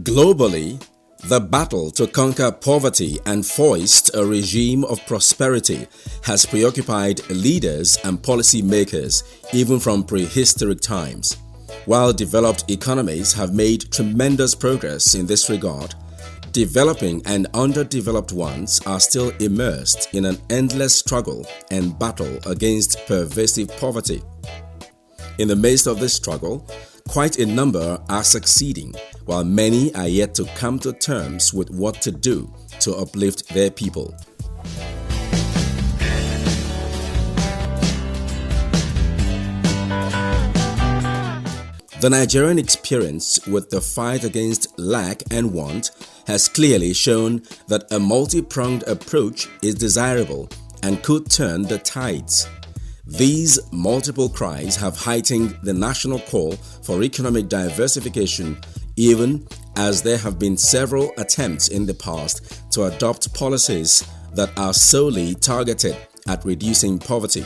Globally, the battle to conquer poverty and foist a regime of prosperity has preoccupied leaders and policy makers even from prehistoric times. While developed economies have made tremendous progress in this regard, developing and underdeveloped ones are still immersed in an endless struggle and battle against pervasive poverty. In the midst of this struggle, quite a number are succeeding, while many are yet to come to terms with what to do to uplift their people. The Nigerian experience with the fight against lack and want has clearly shown that a multi-pronged approach is desirable and could turn the tides. These multiple cries have heightened the national call for economic diversification, even as there have been several attempts in the past to adopt policies that are solely targeted at reducing poverty.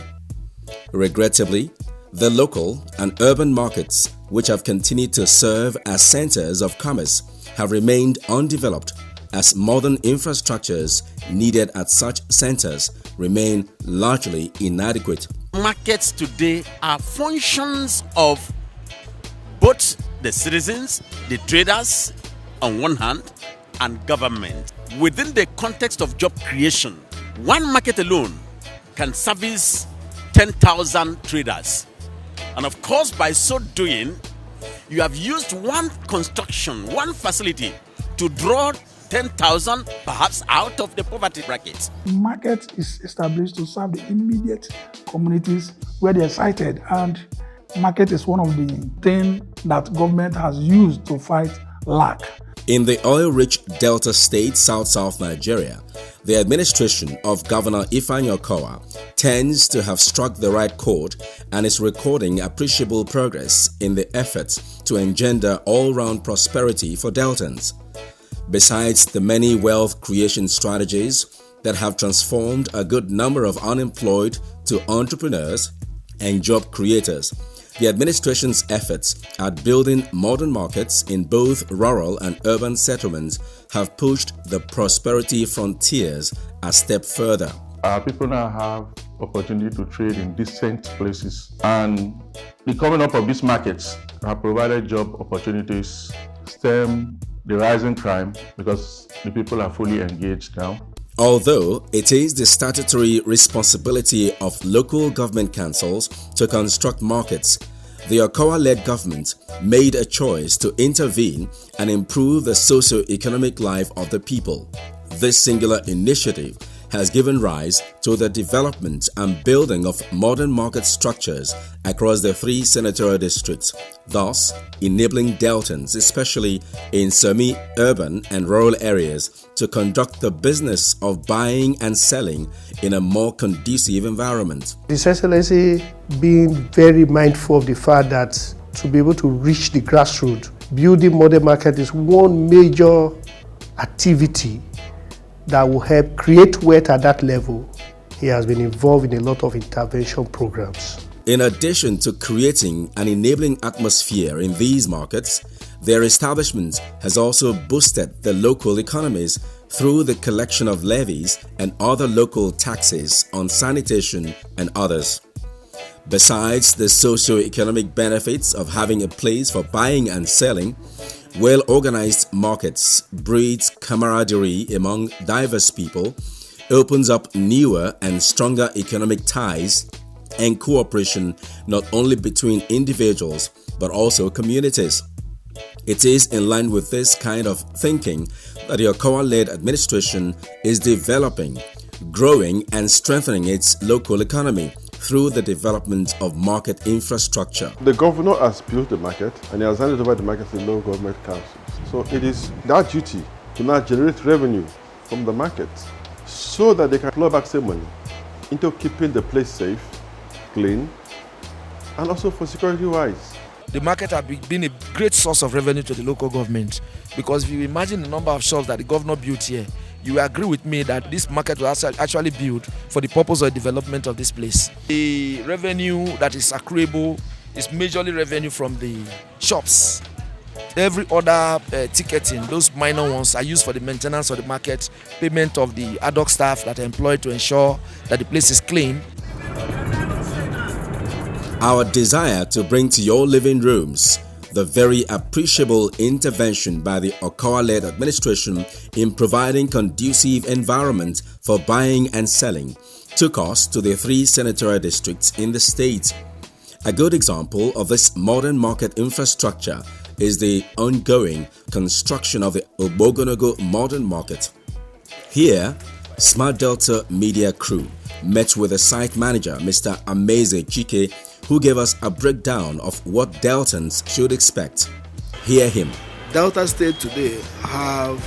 Regrettably, the local and urban markets, which have continued to serve as centers of commerce, have remained undeveloped as modern infrastructures needed at such centers remain largely inadequate. Markets today are functions of both the citizens, the traders on one hand, and government. Within the context of job creation, one market alone can service 10,000 traders. And of course, by so doing, you have used one construction, one facility to draw 10,000 perhaps out of the poverty bracket. Market is established to serve the immediate communities where they are sited, and market is one of the things that government has used to fight lack. In the oil-rich Delta State, South Nigeria, the administration of Governor Ifeanyi Okowa tends to have struck the right chord and is recording appreciable progress in the efforts to engender all-round prosperity for Deltans. Besides the many wealth creation strategies that have transformed a good number of unemployed to entrepreneurs and job creators, the administration's efforts at building modern markets in both rural and urban settlements have pushed the prosperity frontiers a step further. Our people now have opportunity to trade in decent places, and the coming up of these markets have provided job opportunities, stem the rising crime because the people are fully engaged now. Although it is the statutory responsibility of local government councils to construct markets, the Okowa-led government made a choice to intervene and improve the socio-economic life of the people. This singular initiative has given rise to the development and building of modern market structures across the 3 senatorial districts, thus enabling Deltans, especially in semi-urban and rural areas, to conduct the business of buying and selling in a more conducive environment. His Excellency being very mindful of the fact that to be able to reach the grassroots, building modern market is one major activity that will help create wealth at that level. He has been involved in a lot of intervention programs. In addition to creating an enabling atmosphere in these markets, their establishment has also boosted the local economies through the collection of levies and other local taxes on sanitation and others. Besides the socio-economic benefits of having a place for buying and selling, well-organized markets breeds camaraderie among diverse people, opens up newer and stronger economic ties and cooperation not only between individuals but also communities. It is in line with this kind of thinking that the Okowa-led administration is developing, growing and strengthening its local economy through the development of market infrastructure. The governor has built the market and he has handed over the market to the local government councils. So it is their duty to now generate revenue from the market so that they can plow back some money into keeping the place safe, clean, and also for security-wise. The market has been a great source of revenue to the local government, because if you imagine the number of shops that the governor built here, you will agree with me that this market was actually built for the purpose of the development of this place. The revenue that is accruable is majorly revenue from the shops Every other ticketing, those minor ones, are used for the maintenance of the market, payment of the ad hoc staff that are employed to ensure that the place is clean. Our desire to bring to your living rooms the very appreciable intervention by the Okowa-led administration in providing conducive environment for buying and selling took us to the 3 senatorial districts in the state. A good example of this modern market infrastructure is the ongoing construction of the Ogbogonogo Modern Market. Here, Smart Delta Media crew met with the site manager, Mr. Ameze Chike, who gave us a breakdown of what Deltans should expect. Hear him. Delta State today have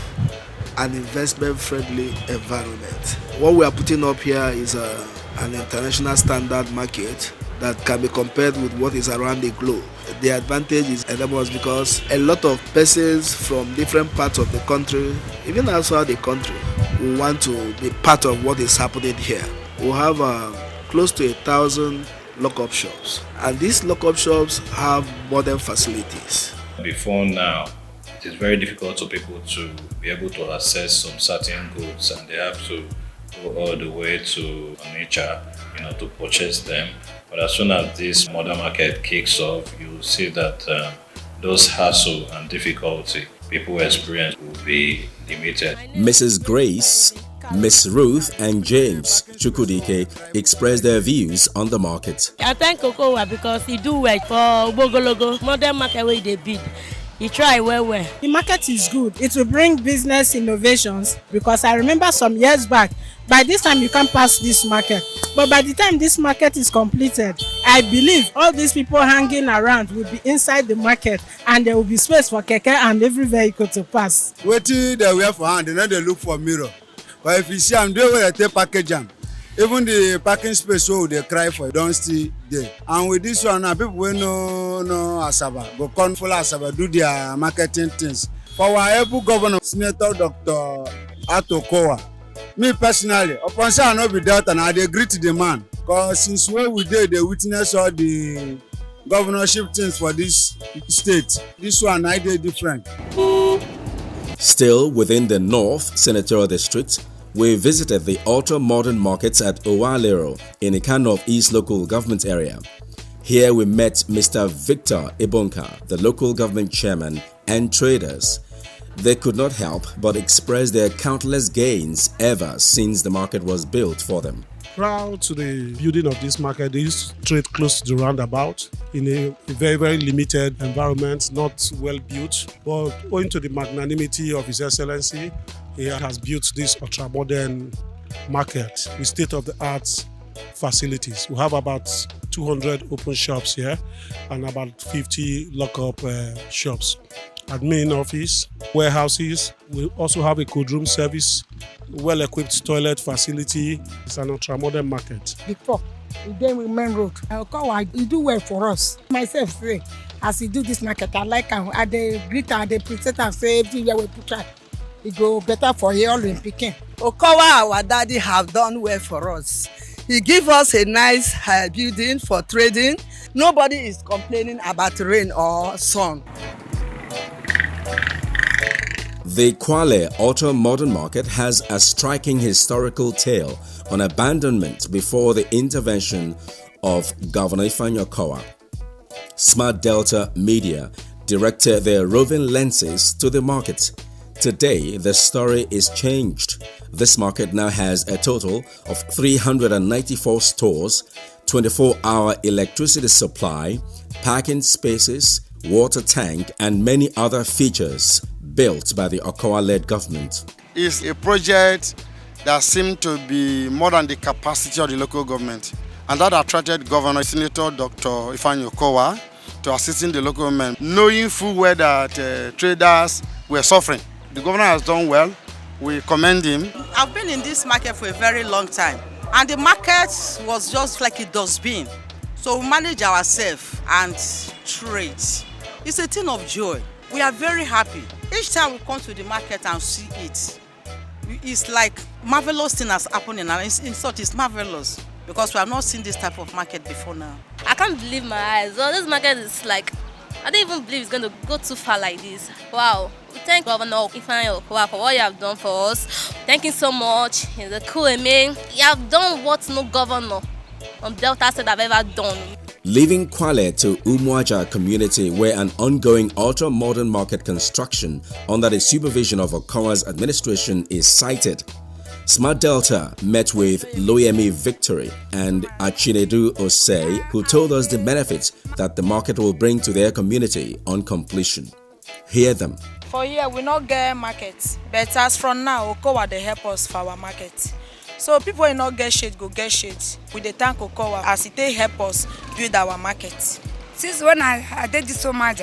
an investment-friendly environment. What we are putting up here is an international standard market that can be compared with what is around the globe. The advantage is enormous because a lot of persons from different parts of the country, even outside the country, will want to be part of what is happening here. We have close to 1,000 lock-up shops, and these lock-up shops have modern facilities. Before now, it is very difficult for people to be able to access some certain goods, and they have to go all the way to nature, to purchase them. But as soon as this modern market kicks off, you see that those hassle and difficulty people experience will be limited. Mrs. Grace, Miss Ruth and James Chukudike expressed their views on the market. I thank Okowa because he do well for Bogologo, modern market where they bid. He try well. The market is good. It will bring business innovations because I remember some years back, by this time you can't pass this market. But by the time this market is completed, I believe all these people hanging around will be inside the market and there will be space for keke and every vehicle to pass. Waiting they wear for hand, they look for mirror. But if you see I'm doing where they take package jam, even the parking space so they cry for don't see there. And with this one now, people will no Asaba, go come full Asaba, do their marketing things. For our able governor, Senator Dr. Atokowa, me personally, upon say I no be doubt and I agree to the man. Because since when we did the witness all the governorship things for this state, this one I did different. Still within the North Senatorial District, we visited the ultra-modern markets at Owalero in Ikano East local government area. Here we met Mr. Victor Ibonka, the local government chairman, and traders. They could not help but express their countless gains ever since the market was built for them. Prior to the building of this market, they used to trade close to the roundabout in a very, very limited environment, not well built. But owing to the magnanimity of His Excellency, he has built this ultra-modern market with state-of-the-art facilities. We have about 200 open shops here and about 50 lock-up shops. Admin office, warehouses. We also have a cold room service, well-equipped toilet facility. It's an ultra-modern market. Before, we then we main road. Okowa, he do well for us. Myself say, as he do this market, I like him. I dey greet and dey present and say everywhere we put try. It go better for here all in Peking. Okowa, our daddy, have done well for us. He give us a nice building for trading. Nobody is complaining about rain or sun. The KWALE ultra-modern market has a striking historical tale on abandonment before the intervention of Governor Ifeanyi Okowa. Smart Delta Media directed their roving lenses to the market. Today, the story is changed. This market now has a total of 394 stores, 24-hour electricity supply, parking spaces, water tank, and many other features built by the Okowa-led government. It's a project that seemed to be more than the capacity of the local government, and that attracted Governor Senator Dr. Ifeanyi Okowa to assisting the local government, knowing full well that traders were suffering. The governor has done well. We commend him. I've been in this market for a very long time, and the market was just like a dustbin. So we manage ourselves and trade. It's a thing of joy. We are very happy. Each time we come to the market and see it, it's like marvelous thing has happened in short, it's marvelous because we have not seen this type of market before now. I can't believe my eyes. So this market is like I don't even believe it's going to go too far like this. Wow. We thank Governor Ifeanyi Okowa for what you have done for us. Thank you so much. He's a cool man. You have done what no governor on Delta State have ever done. Leaving KWALE to Umuaja community, where an ongoing ultra-modern market construction under the supervision of Okowa's administration is sited, Smart Delta met with Loyemi Victory and Achinedu Osei, who told us the benefits that the market will bring to their community on completion. Hear them. For here, we not get market, but as from now, Okowa they help us for our market. So people will not get shade, go get shade. We dey thank Okowa as they help us build our market. Since when I did this so much,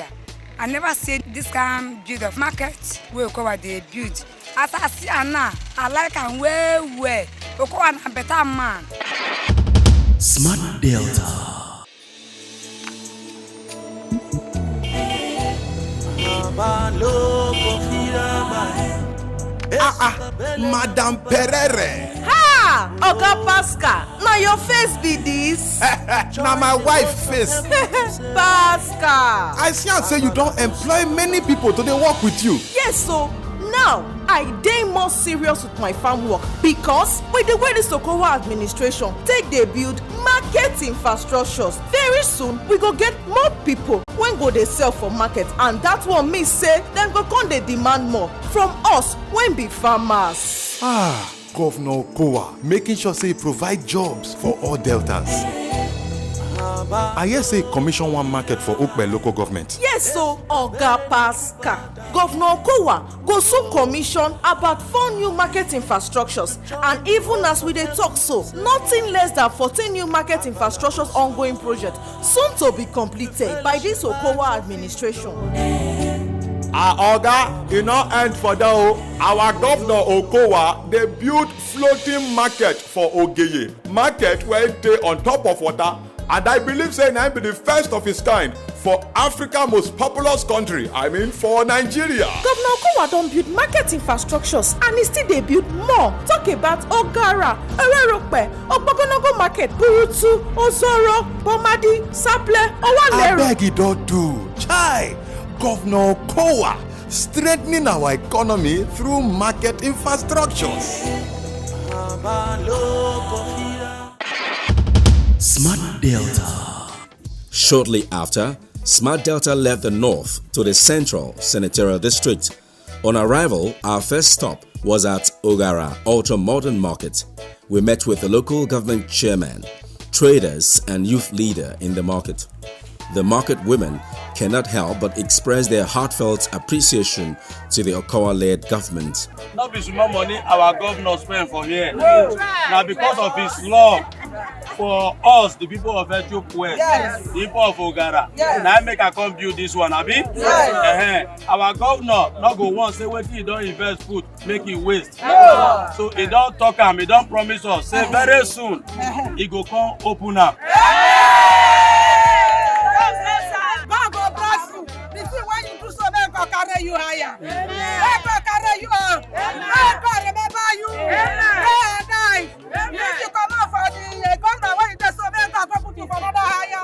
I never seen this kind of build of market where Okowa they build. As I see now, I like and where Okowa a better man. Smart Delta. Madam Perere. Ha! Oga Pascal, now your face be this. Now my wife face. Pascal. I see and say you don't employ many people to dey work with you. Yes, so now I dey more serious with my farm work because with the way this Okowa administration take dey build market infrastructures, very soon we go get more people when go dey sell for market, and that one mean say dem go come dey demand more from us when be farmers. Governor Okowa making sure say he provide jobs for all deltas. I hear say commission one market for Ukpe local government. Yes, so Oga Pascal, Governor Okowa go soon commission about 4 new market infrastructures, and even as we dey talk so, nothing less than 14 new market infrastructures ongoing project soon to be completed by this Okowa administration. Oga, e no end for that. Our governor Okowa dey build floating market for Ogeye, market wey dey on top of water, and I believe say na be the first of its kind for Africa most populous country, I mean for Nigeria. Governor Okowa don build market infrastructures and e still dey build more. Talk about Ogara, Ererope, Ogbogonogo market, Burutu, Ozoro, Bomadi, Saple, Owalero. Abeg e don do. Chai! Governor Okowa strengthening our economy through market infrastructures. Smart Delta. Shortly after, Smart Delta left the north to the central senatorial district. On arrival, our first stop was at Ogara Ultra-Modern Market. We met with the local government chairman, traders and youth leader in the market. The market women cannot help but express their heartfelt appreciation to the Okowa-led government. Not be small money our governor spend for here. Now because of his love for us, the people of Ethiope West, the people of Ogara, now make I come build this one, abi? Our governor not go once say what he don't invest food, make it waste. So he don't talk him, he don't promise us. Say very soon he go come open up. Carry you higher. God carry you up. God remember you. Day and night. If you come out for the government when you just so make God put you for another higher.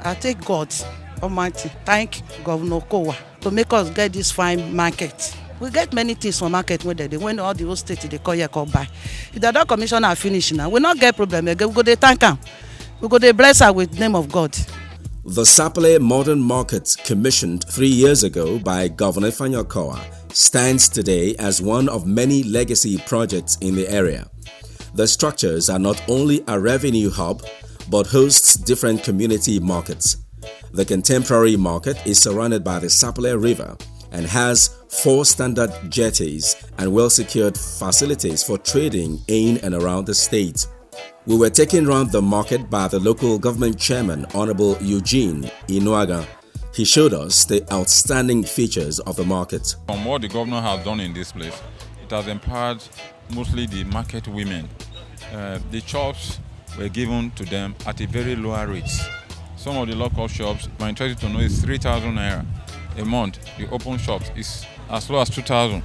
I thank God Almighty. Thank Governor Okowa to make us get this fine market. We get many things for market where they when all the whole state they call here come by. If the other commissioner finish now, we not get problem again. We go dey thank him. We go dey bless her with the name of God. The Sapele Modern Market, commissioned 3 years ago by Governor Ifeanyi Okowa, stands today as one of many legacy projects in the area. The structures are not only a revenue hub, but hosts different community markets. The contemporary market is surrounded by the Sapele River and has 4 standard jetties and well-secured facilities for trading in and around the state. We were taken around the market by the local government chairman, Honorable Eugene Inuaga. He showed us the outstanding features of the market. From what the governor has done in this place, it has empowered mostly the market women. The shops were given to them at a very lower rate. Some of the local shops, if you're interested to know, is 3,000 naira a month. The open shops is as low as 2,000,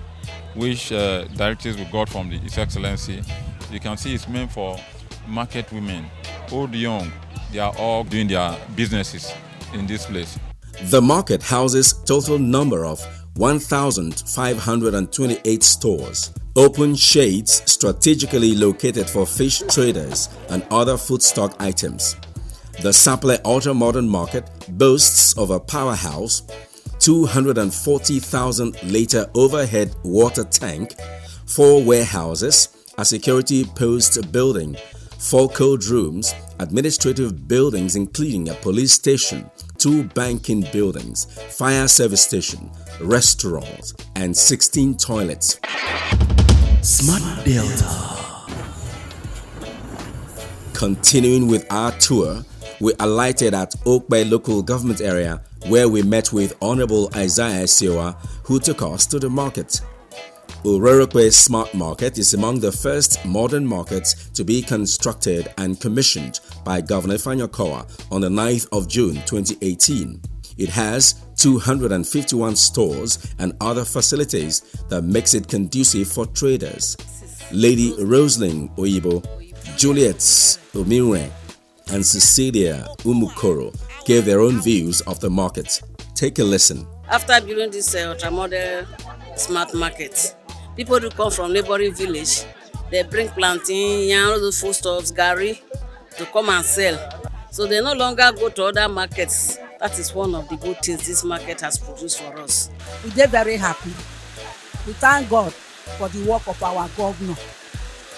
which directives we got from His Excellency. You can see it's meant for market women old, young, they are all doing their businesses in this place. The market houses total number of 1,528 stores, open shades strategically located for fish traders and other food stock items. The Sapele ultra-modern market boasts of a powerhouse, 240,000 litre overhead water tank, 4 warehouses, a security post building, 4 cold rooms, administrative buildings including a police station, 2 banking buildings, fire service station, restaurants, and 16 toilets. Smart Delta. Continuing with our tour, we alighted at Okpe local government area where we met with Honorable Isaiah Siowa, who took us to the market. Ororokwe Smart Market is among the first modern markets to be constructed and commissioned by Governor Fanyakoa on the 9th of June 2018. It has 251 stores and other facilities that makes it conducive for traders. Lady Rosalind Oyibo, Juliet Omirwe, and Cecilia Umukoro gave their own views of the market. Take a listen. After building this ultra-modern smart market, people who come from neighboring village, they bring plantain, yam, all those foodstuffs, gari, to come and sell. So they no longer go to other markets. That is one of the good things this market has produced for us. We are very happy. We thank God for the work of our governor,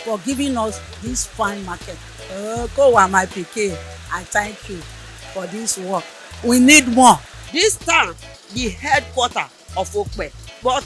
for giving us this fine market. Kowa my PK, I thank you for this work. We need more. This town, the headquarter of Okpe, but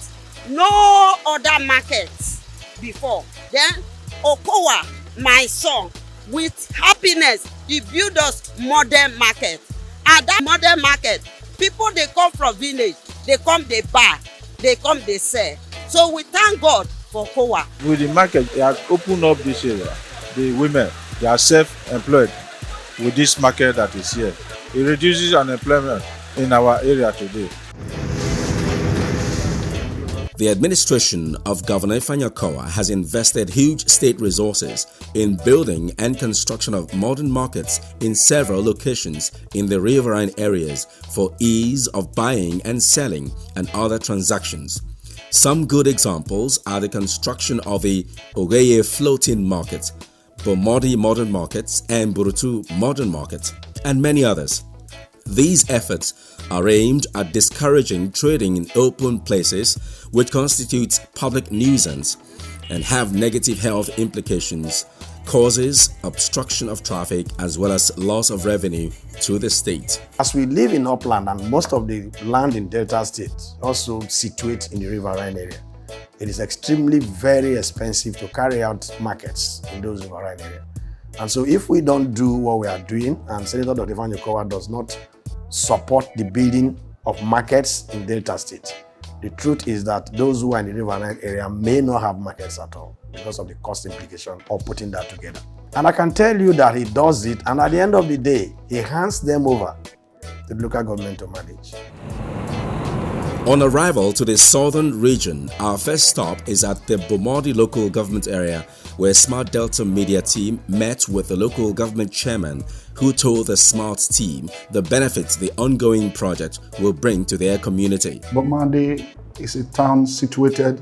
no other markets before. Then Okowa, my son, with happiness, he built us modern market. At that modern market, people they come from village, they come they buy, they come they sell. So we thank God for Okowa. With the market, they have opened up this area. The women, they are self-employed with this market that is here. It reduces unemployment in our area today. The administration of Governor Fanyakoa has invested huge state resources in building and construction of modern markets in several locations in the riverine areas for ease of buying and selling and other transactions. Some good examples are the construction of the Ogeye floating market, Bomodi modern markets and Burutu modern market, and many others. These efforts are aimed at discouraging trading in open places, which constitutes public nuisance and have negative health implications, causes obstruction of traffic as well as loss of revenue to the state. As we live in upland and most of the land in Delta State also situate in the riverine area, it is extremely very expensive to carry out markets in those riverine areas. And so if we don't do what we are doing, and Senator Dr. Fanyakoa does not support the building of markets in Delta State, the truth is that those who are in the riverine area may not have markets at all because of the cost implication of putting that together. And I can tell you that he does it, and at the end of the day, he hands them over to the local government to manage. On arrival to the southern region, our first stop is at the Bomodi local government area, where Smart Delta Media team met with the local government chairman, who told the Smart team the benefits the ongoing project will bring to their community. Bomodi is a town situated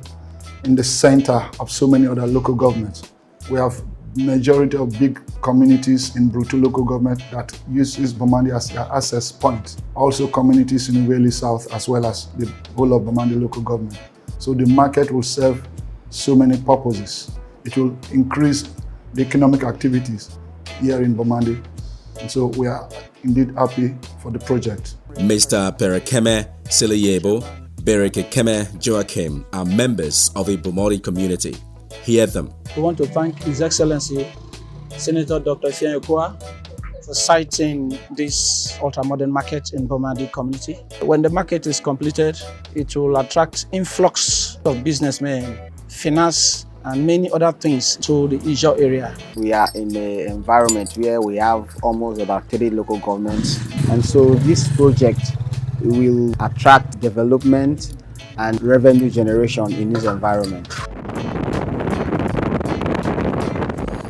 in the center of so many other local governments. We have majority of big communities in Brutu local government that uses Bomodi as their access point. Also communities in Uweli South as well as the whole of Bomodi local government. So the market will serve so many purposes. It will increase the economic activities here in Bomodi. And so we are indeed happy for the project. Mr. Perekeme Sileyebo, Berekekeme Joachim are members of the Bomodi community. Hear them. We want to thank His Excellency Senator Dr. Fanyakoa for citing this ultra-modern market in Bomodi community. When the market is completed, it will attract influx of businessmen, finance, and many other things to the Ijaw area. We are in an environment where we have almost about 30 local governments, and so this project will attract development and revenue generation in this environment.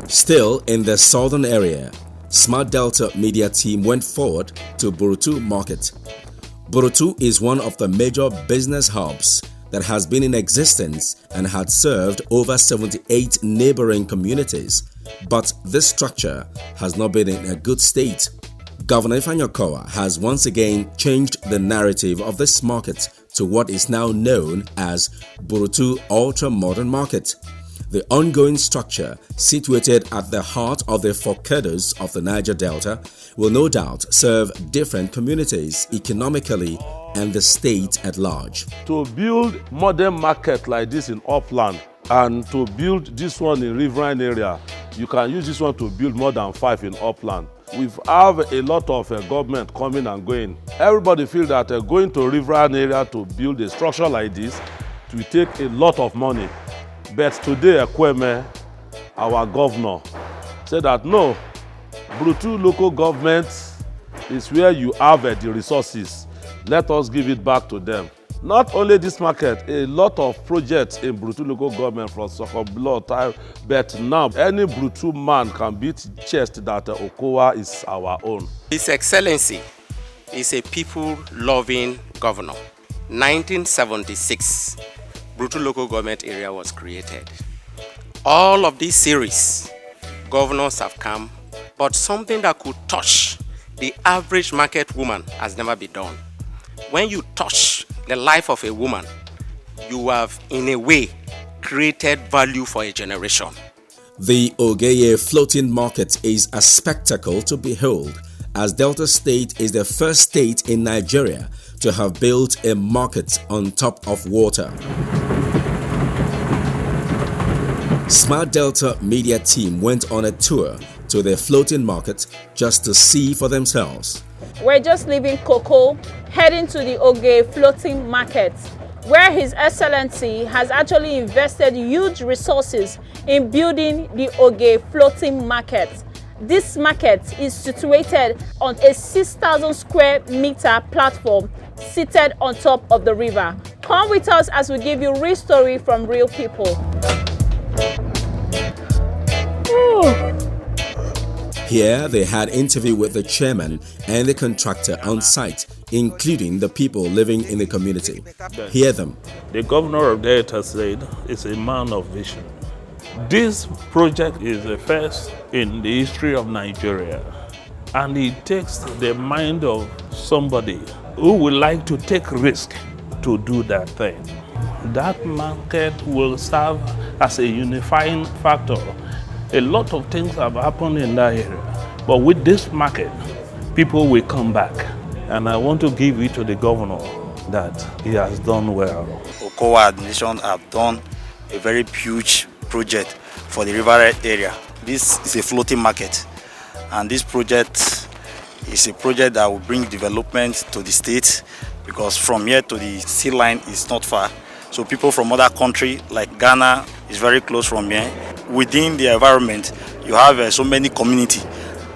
Still in the southern area, Smart Delta Media team went forward to Burutu Market. Burutu is one of the major business hubs that has been in existence and had served over 78 neighboring communities, but this structure has not been in a good state. Governor Ifeanyi Okowa has once again changed the narrative of this market to what is now known as Burutu Ultra-Modern Market. The ongoing structure, situated at the heart of the Fokedos of the Niger Delta, will no doubt serve different communities economically and the state at large. To build modern market like this in upland and to build this one in riverine area, you can use this one to build more than 5 in upland. We have a lot of government coming and going. Everybody feels that going to riverine area to build a structure like this will take a lot of money. But today, Ekweme, our governor, said that no, Burutu local government is where you have the resources. Let us give it back to them. Not only this market, a lot of projects in Burutu local government from Sokoblo time, but now any Burutu man can beat chest that Okowa is our own. His Excellency is a people-loving governor. 1976, Burutu local government area was created. All of these series, governors have come, but something that could touch the average market woman has never been done. When you touch the life of a woman, you have, in a way, created value for a generation. The Ogeye floating market is a spectacle to behold, as Delta State is the first state in Nigeria to have built a market on top of water. Smart Delta Media team went on a tour to the floating market just to see for themselves. We're just leaving Koko, heading to the Ogeye floating market, where His Excellency has actually invested huge resources in building the Ogeye floating market. This market is situated on a 6,000 square meter platform seated on top of the river. Come with us as we give you real story from real people. Here they had interview with the chairman and the contractor on site, including the people living in the community. Hear them. The governor of Delta State is a man of vision. This project is the first in the history of Nigeria, and it takes the mind of somebody who would like to take risk to do that thing. That market will serve as a unifying factor. A lot of things have happened in that area, but with this market, people will come back. And I want to give it to the governor that he has done well. Okowa administration have done a very huge project for the river area. This is a floating market, and this project is a project that will bring development to the state, because from here to the sea line is not far. So people from other countries like Ghana is very close from here. Within the environment, you have so many communities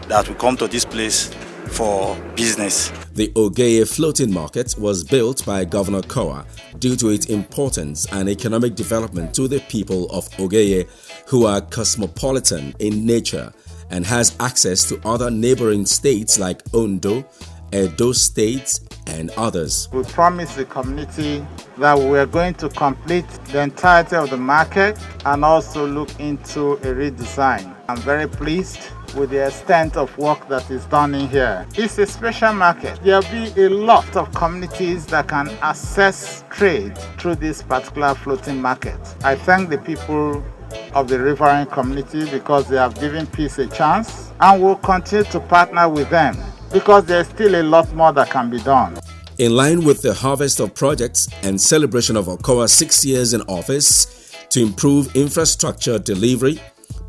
that will come to this place for business. The Ogeye floating market was built by Governor Okowa due to its importance and economic development to the people of Ogeye, who are cosmopolitan in nature and has access to other neighboring states like Ondo, Edo states, and others. We promised the community that we were going to complete the entirety of the market and also look into a redesign. I'm very pleased with the extent of work that is done in here. It's a special market. There'll be a lot of communities that can access trade through this particular floating market. I thank the people of the riverine community because they have given peace a chance, and we'll continue to partner with them because there's still a lot more that can be done. In line with the harvest of projects and celebration of Okowa's 6 years in office to improve infrastructure delivery,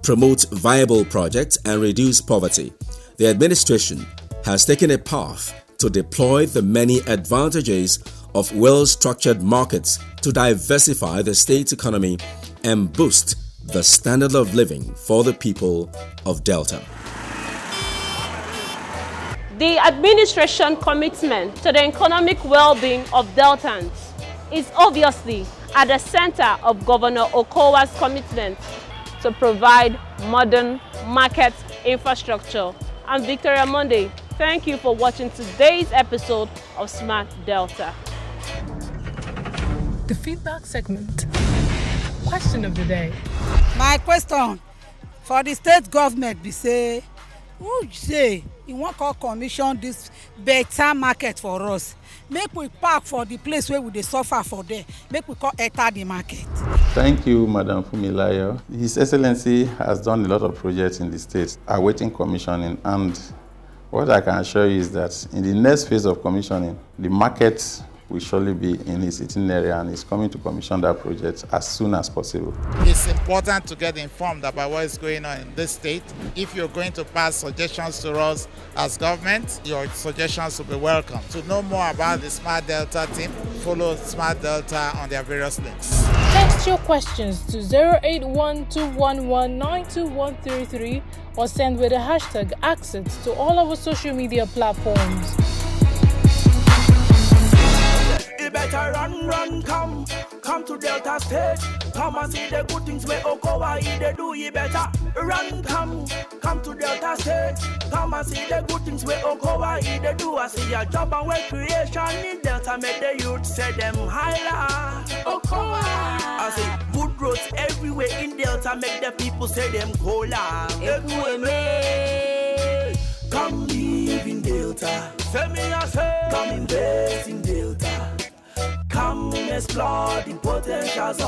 promote viable projects and reduce poverty, the administration has taken a path to deploy the many advantages of well-structured markets to diversify the state's economy and boost the standard of living for the people of Delta. The administration commitment to the economic well-being of Deltans is obviously at the center of Governor Okowa's commitment to provide modern market infrastructure I'm Victoria Monday. Thank you for watching today's episode of Smart Delta. The feedback segment. Question of the day. My question for the state government be say, who say e wan come commission this better market for us? Make we park for the place where we dey suffer for there. Make we come enter the market. Thank you, Madam Fumilayo. His Excellency has done a lot of projects in the state awaiting commissioning, and what I can assure you is that in the next phase of commissioning, the market will surely be in his itinerary and is coming to commission that project as soon as possible. It's important to get informed about what is going on in this state. If you're going to pass suggestions to us as government, your suggestions will be welcome. To know more about the Smart Delta team, follow Smart Delta on their various links. Text your questions to 08121192133 or send with the hashtag accent to all our social media platforms. You better run, come to Delta State. Come and see the good things where Okowa they do. You better run, come to Delta State. Come and see the good things where Okowa they do. I see your job and work creation in Delta. Make the youth say them highlight Okowa. I see good roads everywhere in Delta. Make the people say them cola. Come live in Delta. Say me I say, come invest in Delta. Come explore the potentials of